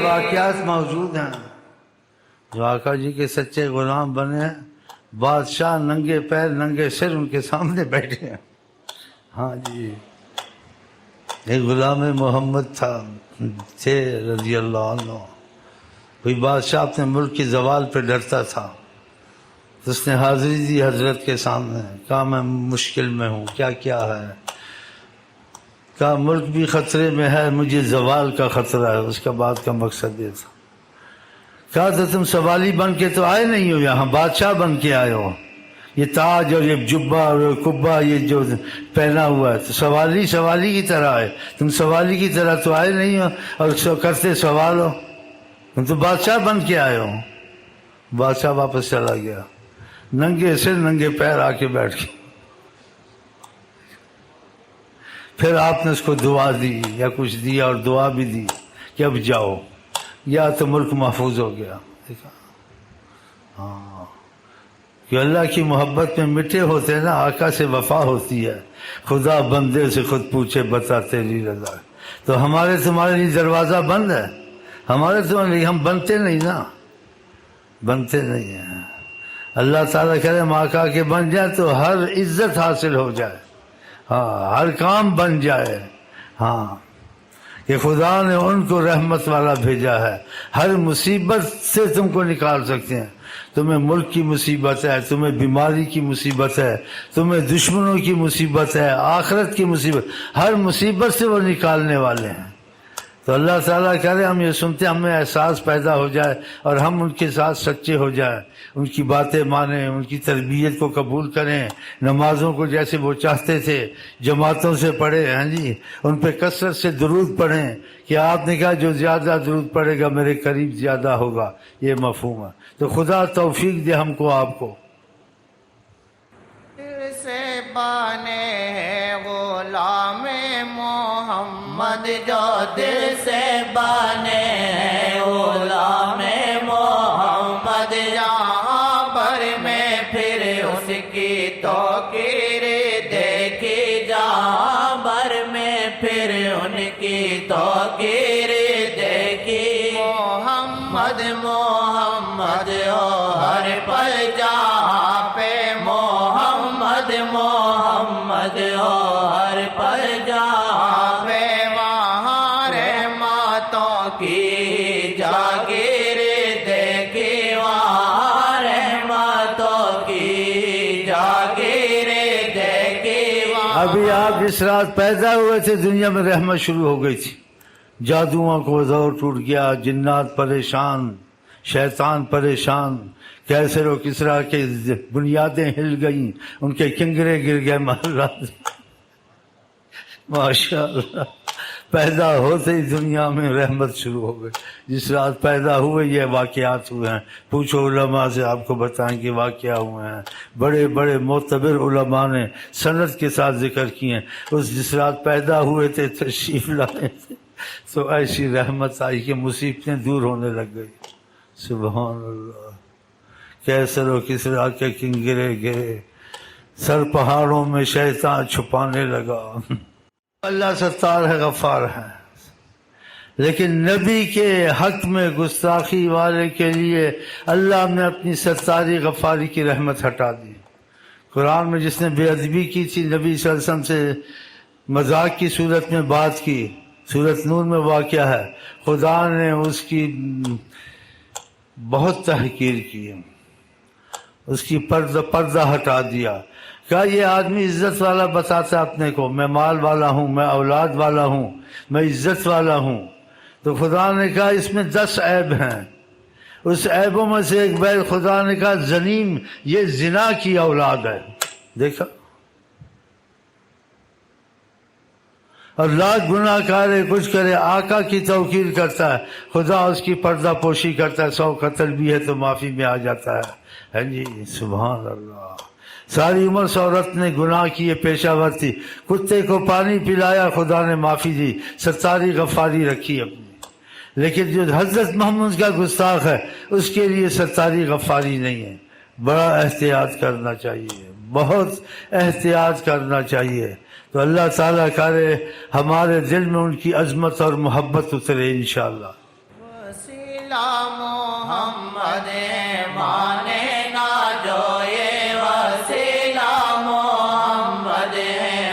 واقعات موجود ہیں جو آقا جی کے سچے غلام بنے ہیں. بادشاہ ننگے پیر ننگے سر ان کے سامنے بیٹھے ہیں. ہاں جی، ایک غلام محمد تھے رضی اللہ عنہ. کوئی بادشاہ اپنے ملک کی زوال پہ ڈرتا تھا، تو اس نے حاضری دی حضرت کے سامنے. کہا میں مشکل میں ہوں، کیا کیا ہے؟ کہا ملک بھی خطرے میں ہے، مجھے زوال کا خطرہ ہے. اس کا بات کا مقصد یہ تھا. کہا تو تم سوالی بن کے تو آئے نہیں ہو، یہاں بادشاہ بن کے آئے ہو. یہ تاج اور یہ جبہ اور یہ کبہ یہ جو پہنا ہوا ہے تو سوالی کی طرح ہے. تم سوالی کی طرح تو آئے نہیں ہو اور کرتے سوال ہو. تم تو بادشاہ بن کے آئے ہو. بادشاہ واپس چلا گیا، ننگے سر ننگے پیر آ کے بیٹھ گئے. پھر آپ نے اس کو دعا دی یا کچھ دیا، اور دعا بھی دی کہ اب جاؤ، یا تو ملک محفوظ ہو گیا. ہاں، کہ اللہ کی محبت میں مٹے ہوتے ہیں نا، آقا سے وفا ہوتی ہے. خدا بندے سے خود پوچھے بتا تیری رضا. تو ہمارے تمہارے لیے دروازہ بند ہے، ہمارے تمہارے لیے ہم بنتے نہیں نا، بنتے نہیں ہیں. اللہ تعالیٰ کرے ہم آقا کے بن جائیں تو ہر عزت حاصل ہو جائے. ہاں، ہر کام بن جائے. ہاں، کہ خدا نے ان کو رحمت والا بھیجا ہے، ہر مصیبت سے تم کو نکال سکتے ہیں. تمہیں ملک کی مصیبت ہے، تمہیں بیماری کی مصیبت ہے، تمہیں دشمنوں کی مصیبت ہے، آخرت کی مصیبت، ہر مصیبت سے وہ نکالنے والے ہیں. تو اللہ تعالیٰ کرے ہم یہ سنتے ہمیں احساس پیدا ہو جائے اور ہم ان کے ساتھ سچے ہو جائیں، ان کی باتیں مانیں، ان کی تربیت کو قبول کریں. نمازوں کو جیسے وہ چاہتے تھے جماعتوں سے پڑھیں. ہاں جی، ان پہ کثرت سے درود پڑھیں کہ آپ نے کہا جو زیادہ درود پڑھے گا میرے قریب زیادہ ہوگا. یہ مفہوم ہے. تو خدا توفیق دے ہم کو آپ کو. سے بانے غلام محمد، جو دل سے بانے غلام محمد، جہاں بھر میں پھر اس کی توقیر دیکھی، جہاں بھر میں پھر ان کی توقیر دیکھی. محمد محمد ہر پل جہاں پہ محمد محمد ہر پل جہاں پہ، وہاں رحمتوں کی جاگیر دیکھی، وہاں رحمتوں کی جاگیر دیکھی. ابھی آپ جس رات پیدا ہوئے تھے دنیا میں رحمت شروع ہو گئی تھی. جادوؤں کو زور ٹوٹ گیا، جنات پریشان، شیطان پریشان، کیسر و کسرا کے بنیادیں ہل گئیں، ان کے کنگرے گر گئے محلات. ماشاء اللہ، پیدا ہوتے ہی دنیا میں رحمت شروع ہو گئی. جس رات پیدا ہوئے یہ واقعات ہوئے ہیں. پوچھو علماء سے، آپ کو بتائیں کہ واقعہ ہوئے ہیں. بڑے بڑے معتبر علماء نے سند کے ساتھ ذکر کیے ہیں. اس جس رات پیدا ہوئے تھے تشریف لائے تھے تو ایسی رحمت آئی کہ مصیبتیں دور ہونے لگ گئی. سبحان اللہ. کیسر و کسرا کے کنگرے گرے، سر پہاڑوں میں شیطان چھپانے لگا. اللہ ستار ہے، غفار ہے. لیکن نبی کے حق میں گستاخی والے کے لیے اللہ نے اپنی ستاری غفاری کی رحمت ہٹا دی. قرآن میں جس نے بے ادبی کی تھی نبی صلی اللہ علیہ وسلم سے، مذاق کی صورت میں بات کی، سورۃ نور میں واقعہ ہے، خدا نے اس کی بہت تحقیر کی، اس کی پردہ ہٹا دیا. کہا یہ آدمی عزت والا بتاتا اپنے کو، میں مال والا ہوں، میں اولاد والا ہوں، میں عزت والا ہوں. تو خدا نے کہا اس میں 10 عیب ہیں. اس عیبوں میں سے ایک عیب خدا نے کہا زنیم، یہ زنا کی اولاد ہے. دیکھا، اور لاکھ گناہ کرے کچھ کرے آقا کی توقیر کرتا ہے، خدا اس کی پردہ پوشی کرتا ہے. 100 قتل بھی ہے تو معافی میں آ جاتا ہے. ہے جی، سبحان اللہ. ساری عمر سے عورت نے گناہ کیے، پیشہ ور تھی، کتے کو پانی پلایا، خدا نے معافی دی، ستاری غفاری رکھی اپنی. لیکن جو حضرت محمد کا گستاخ ہے اس کے لیے ستاری غفاری نہیں ہے. بڑا احتیاط کرنا چاہیے، بہت احتیاط کرنا چاہیے. تو اللہ تعالیٰ کرے ہمارے دل میں ان کی عظمت اور محبت اترے انشاءاللہ. وسیلہ محمد مانے نہ جو یہ وسیلہ محمد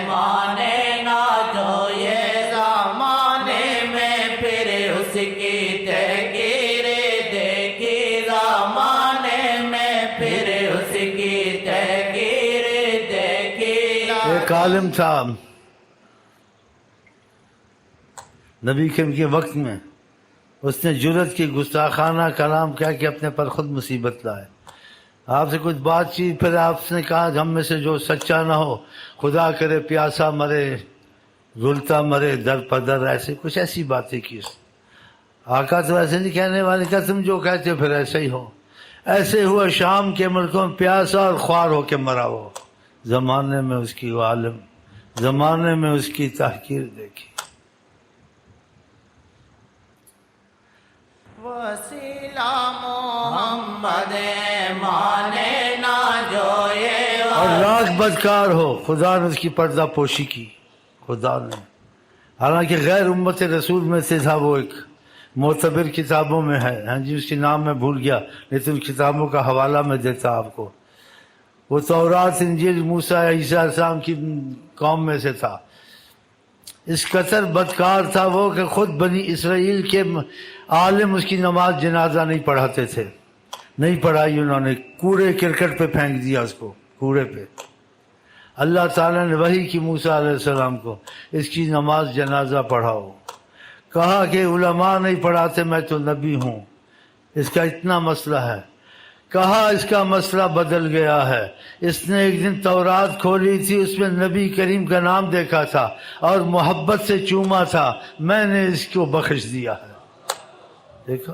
مانے نہ جو یہ زمانے میں پھر اس کی تحقیر دیکھی زمانے میں پھر اس کی تحقیر دیکھی ایک عالم تھا نبی کریم کے وقت میں، اس نے جرت کی گستاخانہ کلام کہہ کے اپنے پر خود مصیبت لائے. آپ سے کچھ بات چیت، پھر آپ نے کہا ہم میں سے جو سچا نہ ہو خدا کرے پیاسا مرے رلتا مرے در پدر، ایسے کچھ ایسی باتیں کی. آقا تو ایسے نہیں کہنے والے، کہ تم جو کہتے ہو پھر ایسے ہی ہو. ایسے ہوا شام کے ملکوں میں پیاسا اور خوار ہو کے مرا وہ. زمانے میں اس کی وہ عالم، زمانے میں اس کی تحقیر دیکھی. وسیلہ محمد مانے نہ جو یہ اور لاکھ بدکار ہو، خدا نے اس کی پردہ پوشی کی. خدا نے، حالانکہ غیر امت رسول میں سے تھا، وہ ایک معتبر کتابوں میں ہے. ہاں جی، اس کے نام میں بھول گیا، لیکن کتابوں کا حوالہ میں دیتا آپ کو. وہ تورات، انجیل، موسیٰ، عیسیٰ علیہ السلام کی قوم میں سے تھا. اس قدر بدکار تھا وہ کہ خود بنی اسرائیل کے عالم اس کی نماز جنازہ نہیں پڑھاتے تھے. نہیں پڑھائی انہوں نے، کوڑے کرکٹ پہ پھینک دیا اس کو، کوڑے پہ. اللہ تعالیٰ نے وحی کی موسیٰ علیہ السلام کو، اس کی نماز جنازہ پڑھاؤ. کہا کہ علماء نہیں پڑھاتے، میں تو نبی ہوں، اس کا اتنا مسئلہ ہے. کہا اس کا مسئلہ بدل گیا ہے. اس نے ایک دن تورات کھولی تھی، اس میں نبی کریم کا نام دیکھا تھا اور محبت سے چوما تھا، میں نے اس کو بخش دیا ہے. دیکھا،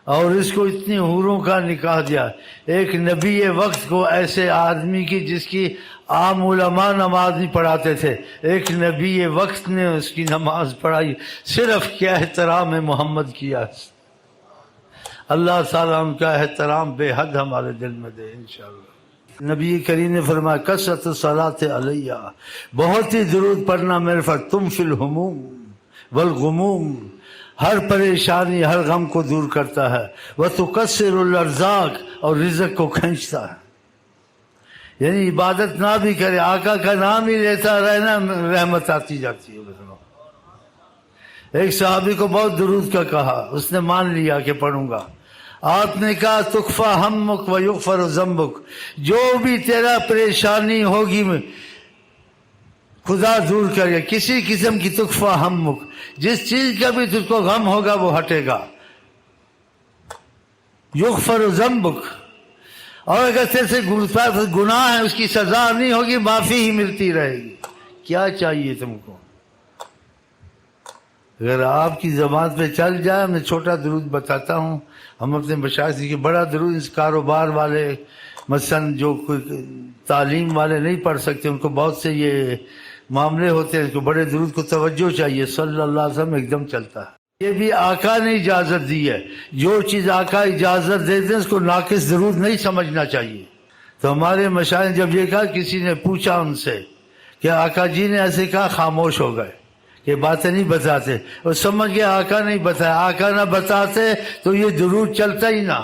اور اس کو اتنی حوروں کا نکاح دیا. ایک نبی وقت کو ایسے آدمی کی جس کی عام علماء نماز نہیں پڑھاتے تھے، ایک نبی وقت نے اس کی نماز پڑھائی. صرف کیا احترام محمد کیا. اللہ تعالیٰ ان کا احترام بے حد ہمارے دل میں دے انشاءاللہ. نبی کریم نے فرمایا کثرت الصلاۃ علیہ، بہت ہی درود پڑھنا میرے پر، تم فی الہموم والغموم، ہر پریشانی ہر غم کو دور کرتا ہے. وتکثر الارزاق، اور رزق کو کھینچتا ہے. یعنی عبادت نہ بھی کرے، آقا کا نام ہی لیتا رہنا، رحمت آتی جاتی ہے. ایک صحابی کو بہت درود کا کہا، اس نے مان لیا کہ پڑھوں گا. آپ نے کہا تکفا ہمک و یغفر ذنبک، جو بھی تیرا پریشانی ہوگی خدا دور کرے. کسی قسم کی تکفا ہمک، جس چیز کا بھی تجھ کو غم ہوگا وہ ہٹے گا. یغفر ذنبک، اور اگر تیرے سے گناہ ہے اس کی سزا نہیں ہوگی، معافی ہی ملتی رہے گی. کیا چاہیے تم کو؟ اگر آپ کی زبان پہ چل جائے. میں چھوٹا درود بتاتا ہوں، ہم اپنے مشائخ کی بڑا درود اس کاروبار والے مثلا جو کوئی تعلیم والے نہیں پڑھ سکتے، ان کو بہت سے یہ معاملے ہوتے ہیں، ان کو بڑے درود کو توجہ چاہیے. صلی اللہ علیہ وسلم ایک دم چلتا ہے. یہ بھی آقا نے اجازت دی ہے. جو چیز آقا اجازت دیتے ہیں اس کو ناقص درود نہیں سمجھنا چاہیے. تو ہمارے مشائخ جب یہ کہا، کسی نے پوچھا ان سے کہ آقا جی نے ایسے کہا، خاموش ہو گئے، یہ باتیں نہیں بتاتے. اور سمجھ گیا آقا نہیں بتایا. آقا نہ بتاتے تو یہ درود چلتا ہی نہ.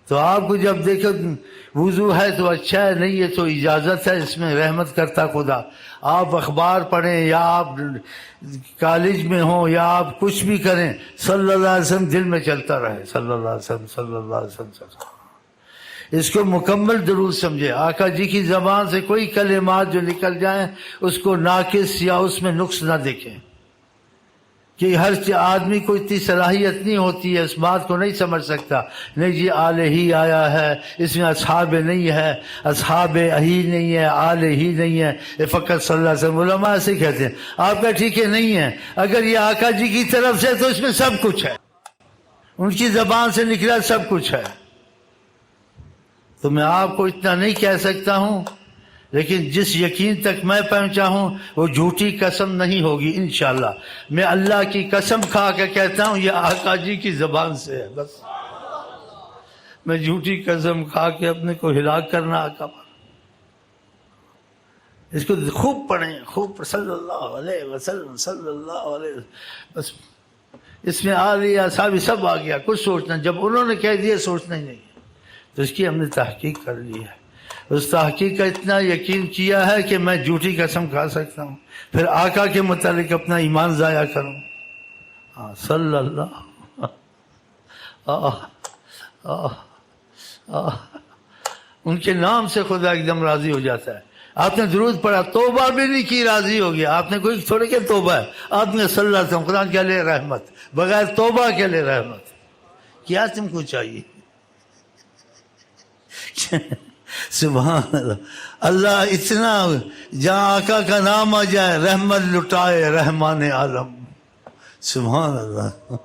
تو آپ کو جب دیکھو وضو ہے تو اچھا ہے، نہیں ہے تو اجازت ہے، اس میں رحمت کرتا خدا. آپ اخبار پڑھیں یا آپ کالج میں ہوں یا آپ کچھ بھی کریں، صلی اللہ علیہ وسلم دل میں چلتا رہے. صلی اللہ علیہ وسلم، صلی اللہ علیہ وسلم. اس کو مکمل درود سمجھے. آقا جی کی زبان سے کوئی کلمات جو نکل جائیں اس کو ناقص یا اس میں نقص نہ دیکھیں. کہ ہر آدمی کو اتنی صلاحیت نہیں ہوتی ہے، اس بات کو نہیں سمجھ سکتا. نہیں جی آل ہی آیا ہے، اس میں اصحاب نہیں ہے، اصحاب ہی نہیں ہے، آل ہی نہیں ہے، یہ فقط صلی اللہ علیہ وسلم. علماء ایسے کہتے ہیں. آپ کا ٹھیک ہے نہیں ہے. اگر یہ آقا جی کی طرف سے تو اس میں سب کچھ ہے، ان کی زبان سے نکلا سب کچھ ہے. تو میں آپ کو اتنا نہیں کہہ سکتا ہوں، لیکن جس یقین تک میں پہنچا ہوں وہ جھوٹی قسم نہیں ہوگی انشاءاللہ. میں اللہ کی قسم کھا کے کہتا ہوں یہ آقا جی کی زبان سے ہے. بس میں جھوٹی قسم کھا کے اپنے کو ہلاک کرنا آقا پر. اس کو خوب پڑھیں، خوب صلی اللہ علیہ وسلم، صلی اللہ علیہ وسلم. بس اس میں عالی اصحابی سب آ گیا، کچھ سوچنا، جب انہوں نے کہہ دیا سوچنا ہی نہیں، تو اس کی ہم نے تحقیق کر لی ہے۔ اس تحقیق کا اتنا یقین کیا ہے کہ میں جھوٹی قسم کھا سکتا ہوں، پھر آقا کے متعلق اپنا ایمان ضائع کروں۔ ہاں صلی اللہ ان کے نام سے خدا ایک دم راضی ہو جاتا ہے۔ آپ نے درود پڑھا، توبہ بھی نہیں کی، راضی ہو گیا۔ آپ نے کوئی تھوڑے کہ توبہ ہے، آپ نے صلی اللہ علیہ وسلم قرآن کے لئے رحمت، بغیر توبہ کے لئے رحمت، کیا تم کو چاہیے؟ سبحان اللہ، اللہ اتنا جہاں آقا کا نام آ جائے رحمت لٹائے رحمان عالم، سبحان اللہ۔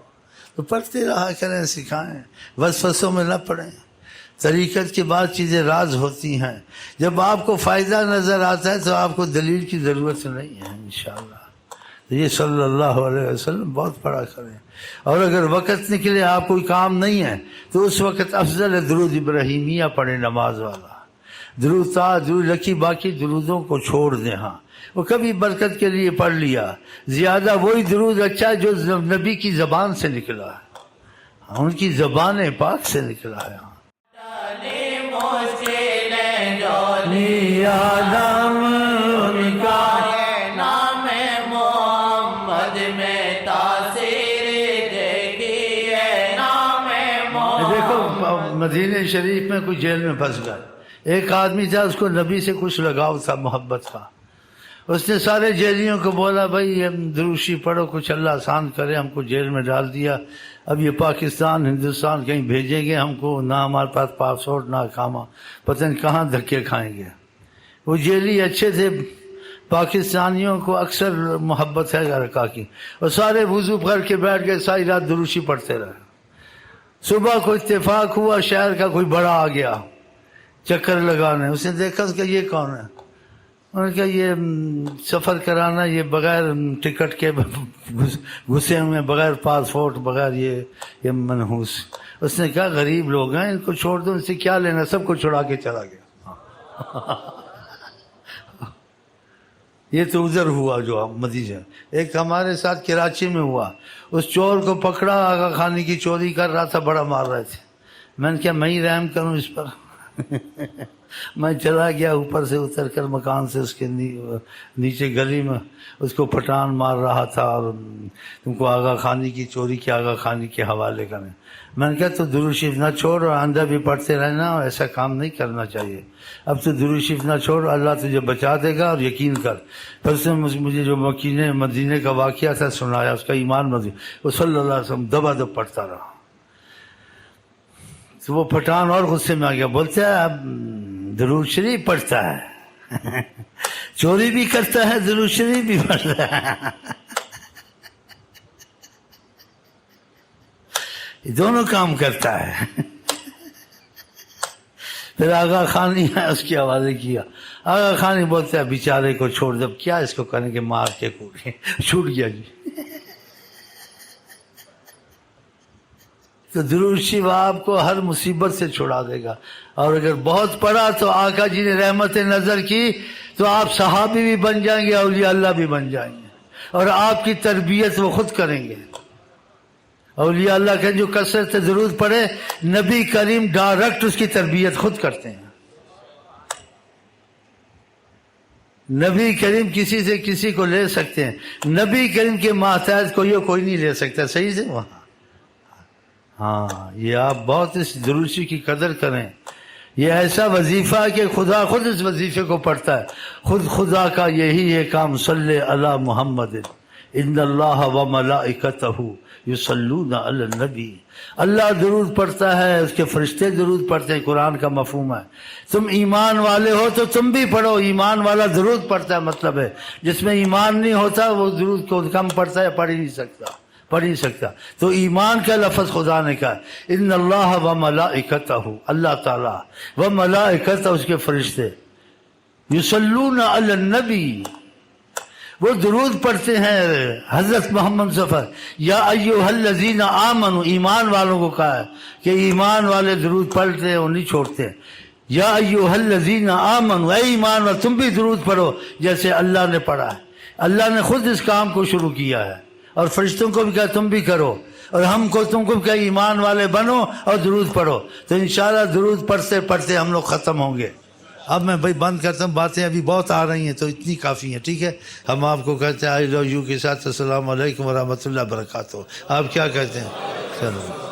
تو پڑھتے رہا کریں، سکھائیں، وسوسوں میں نہ پڑیں۔ طریقت کے بعد چیزیں راز ہوتی ہیں، جب آپ کو فائدہ نظر آتا ہے تو آپ کو دلیل کی ضرورت نہیں ہے انشاءاللہ۔ تو یہ صلی اللہ علیہ وسلم بہت پڑھا کریں، اور اگر وقت نکلے آپ کوئی کام نہیں ہے تو اس وقت افضل ہے درود ابراہیمیہ پڑھیں، نماز والا درود تا درود لکھی، باقی درودوں کو چھوڑ دیں۔ ہاں وہ کبھی برکت کے لیے پڑھ لیا، زیادہ وہی درود اچھا ہے جو نبی کی زبان سے نکلا ہے، ان کی زبان پاک سے نکلا ہے۔ آدم ان کا نام محمد میں تاثیر دیکھیے، نام محمد۔ دیکھو مدینہ شریف میں کوئی جیل میں پھنس گیا، ایک آدمی تھا، اس کو نبی سے کچھ لگاؤ تھا، محبت کا۔ اس نے سارے جیلیوں کو بولا بھائی ہم دروشی پڑھو، کچھ اللہ آسان کرے، ہم کو جیل میں ڈال دیا، اب یہ پاکستان ہندوستان کہیں بھیجیں گے ہم کو، نہ ہمارے پاس پاسپورٹ نہ اقامہ، پتہ نہیں کہاں دھکے کھائیں گے۔ وہ جیلی اچھے تھے، پاکستانیوں کو اکثر محبت ہے آقا کی، اور سارے وضو کر کے بیٹھ گئے، ساری رات دروشی پڑھتے رہے۔ صبح کو اتفاق ہوا، شہر کا کوئی بڑا آ گیا چکر لگانے، اس نے دیکھا کہ یہ کون ہے، انہوں نے کہا یہ سفر کرانا، یہ بغیر ٹکٹ کے گھسے ہوئے، بغیر پاسپورٹ، بغیر یہ منحوس۔ اس نے کہا غریب لوگ ہیں، ان کو چھوڑ دو، ان سے کیا لینا، سب کو چھڑا کے چلا گیا۔ یہ تو ادھر ہوا جو مدینہ۔ ایک ہمارے ساتھ کراچی میں ہوا، اس چور کو پکڑا، آغا خانی کی چوری کر رہا تھا، بڑا مار رہے تھے۔ میں نے کہا میں ہی رحم کروں اس پر، میں چلا گیا اوپر سے اتر کر مکان سے، اس کے نیچے گلی میں اس کو پٹھان مار رہا تھا، اور تم کو آغا خانی کی چوری کی آغا خانی کے حوالے کریں۔ میں نے کہا تو درود شریف نہ چھوڑ، اور آئندہ بھی پڑھتے رہنا، اور ایسا کام نہیں کرنا چاہیے۔ اب تو درود شریف نہ چھوڑ، اللہ تجھے بچا دے گا، اور یقین کر۔ پھر اس نے مجھے جو مدینے کا واقعہ تھا سنایا، اس کا ایمان مدینہ، وہ صلی اللہ علیہ وسلم دبا دب پڑھتا رہا۔ تو وہ پٹھان اور غصے میں آ گیا، بولتا ہے اب درود شریف پڑھتا ہے، چوری بھی کرتا ہے، درود شریف بھی پڑھتا ہے، یہ دونوں کام کرتا ہے۔ پھر آغا خانی اس کے حوالے کیا، آغا خانی بولتا ہے بیچارے کو چھوڑ دو، کیا اس کو کریں گے، مار کے کوڑے، چھوٹ گیا جی۔ تو درود شریف آپ کو ہر مصیبت سے چھڑا دے گا، اور اگر بہت پڑھا تو آقا جی نے رحمت نظر کی تو آپ صحابی بھی بن جائیں گے، اولیاء اللہ بھی بن جائیں گے، اور آپ کی تربیت وہ خود کریں گے۔ اولیاء اللہ کے جو کثرت سے درود پڑھے، نبی کریم ڈائریکٹ اس کی تربیت خود کرتے ہیں۔ نبی کریم کسی سے کسی کو لے سکتے ہیں، نبی کریم کے ماتحت کوئی نہیں لے سکتا، صحیح سے وہاں۔ ہاں یہ آپ بہت اس دروشی کی قدر کریں، یہ ایسا وظیفہ ہے کہ خدا خود اس وظیفے کو پڑھتا ہے، خود خدا کا یہی ہے کام، صلی علی محمد ان اللہ و ملائکتہ یصلون علی النبی۔ اللہ درود پڑھتا ہے، اس کے فرشتے درود پڑھتے ہیں، قرآن کا مفہوم ہے۔ تم ایمان والے ہو تو تم بھی پڑھو، ایمان والا درود پڑھتا ہے، مطلب ہے جس میں ایمان نہیں ہوتا وہ درود کو کم پڑھتا ہے، پڑھ ہی نہیں سکتا۔ تو ایمان کا لفظ خدا نے کہا، ان اللہ و ملائکتہ، اللہ تعالیٰ، و ملائکتہ، اس کے فرشتے، یصلون علی النبی، وہ درود پڑھتے ہیں حضرت محمد ظفر۔ یا ایھا الذین آمنوا، ایمان والوں کو کہا ہے کہ ایمان والے درود پڑھتے ہیں اور نہیں چھوڑتے۔ یا ایھا الذین آمنوا، اے ایمان والے تم بھی درود پڑھو جیسے اللہ نے پڑھا ہے۔ اللہ نے خود اس کام کو شروع کیا ہے، اور فرشتوں کو بھی کہا تم بھی کرو۔ اور ہم کو تم کو کہ ایمان والے بنو اور درود پڑھو، تو انشاءاللہ درود پڑھتے پڑھتے ہم لوگ ختم ہوں گے۔ اب میں بھائی بند کرتا ہوں، باتیں ابھی بہت آ رہی ہیں تو اتنی کافی ہیں، ٹھیک ہے؟ ہم آپ کو کہتے ہیں آئی لو یو کے ساتھ السلام علیکم ورحمۃ اللہ وبرکاتہ۔ آپ کیا کہتے ہیں؟ چلو۔